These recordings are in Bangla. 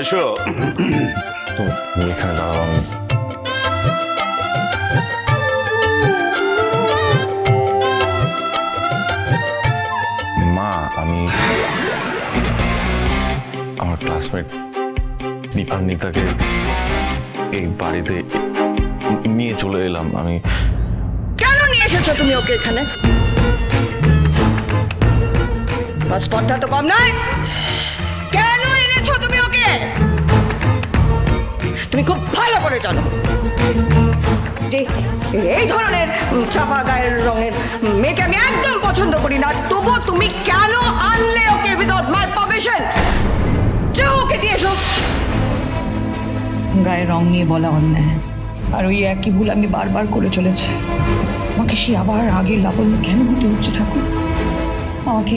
এসো। তুমি এখানে দাঁড়াও। মা, আমি আমার ক্লাসমেট দীপান্বিতাকে এই বাড়িতে নিয়ে চলে এলাম। আমি কেন নিয়ে এসেছো তুমি ওকে এখানে? পাসপোর্টটা তো কম নয়। কেন এনেছো তুমি ওকে? তুমি খুব ভালো করে জানো যে এই ধরনের চাপা গায়ের রঙের মেয়েকে আমি একদম পছন্দ করি না। তবু তুমি কেন আনলে ওকে উইদাউট মাই পারমিশন? যাও ওকে দিয়ে এসো। গায়ের রং নিয়ে বলা অন্যায়, আর ওই একই ভুল আমি বারবার করে চলেছে। আমাকে সে আবার আগের লাবণ্য কেন হতে হচ্ছে? ঠাকুর, আমাকে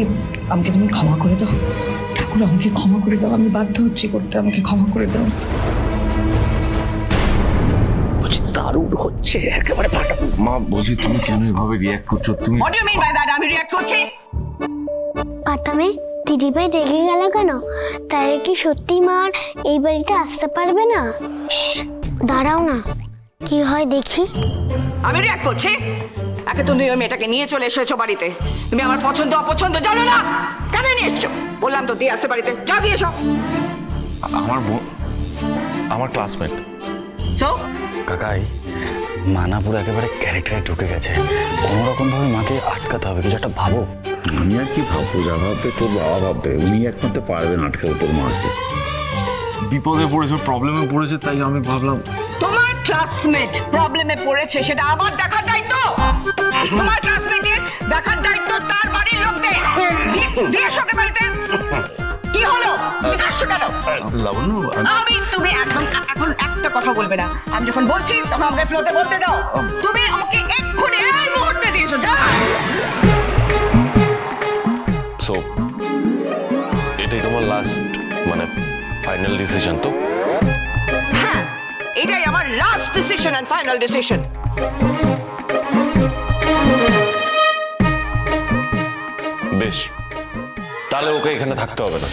আমাকে তুমি ক্ষমা করে দাও। ঠাকুর, আমাকে ক্ষমা করে দাও। আমি বাধ্য হচ্ছি করতে, আমাকে ক্ষমা করে দাও। দারুণ হচ্ছে, একেবারে ফাটাফাটি। মা বলছি, তুমি কেন এভাবে রিয়াক্ট করছো? তুমি What do you mean by that? আমি রিঅ্যাক্ট করছি? পাতামে দিদিভাই রেগে গেল কেন? তাই কি সত্যি মার এই বাড়িতে আসতে পারবে না? দাঁড়াও না, কি হয় দেখি। আমি রিঅ্যাক্ট করছি? একে তুমি ওই মেয়েটাকে নিয়ে চলে এসেছো বাড়িতে। তুমি আমার পছন্দ অপছন্দ জানো না? কেন নিয়ে এসছো? বললাম তো দিয়ে আসতে বাড়িতে। যা দিয়ে এসো। আমার ক্লাসমেট। সো কাকাই, মানা পুরো একেবারে ক্যারেক্টারে ঢুকে গেছে। কোনো রকম ভাবে মাকে আটকাতে হবে, কিছু একটা ভাবো। আমি আর কি ভাববো? যা ভাববে তোর বাবা ভাববে, উনি একমাত্র পারবেন আটকাতে তোর মাকে। বিপদে পড়েছে, প্রবলেমে পড়েছে, তাই আমি ভাবলাম। তোমার ক্লাসমেট প্রবলেমে পড়েছে, সেটা আমার দেখার দায়িত্ব। তোমার ক্লাসমেটের দেখার দায়িত্ব তার বাড়ির লোকদের। দিয়ে এসো ওকে বাড়িতে। কি হলো? তুমি কাশছো কেন? লাবণ্য, তুমি এখন একটা কথা বলবে না। আমি যখন বলছি তখন আমাকে ফ্লোতে বলতে দাও। তুমি ওকে এক্ষুনি এই মুহূর্তে দিয়েছো। যা। সো এটাই তোমার লাস্ট, মানে ফাইনাল ডিসিশন তো? হ্যাঁ, এটাই আমার last decision and final decision. বেশ, তাহলে ওকে এখানে থাকতে হবে না।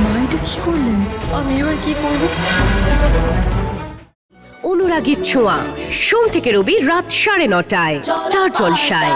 মা, এটা কি করলেন? আমি এবার কি করবো? অনুরাগীর ছোঁয়া, সোম থেকে রবি রাত 9:30টায় স্টার জলসায়।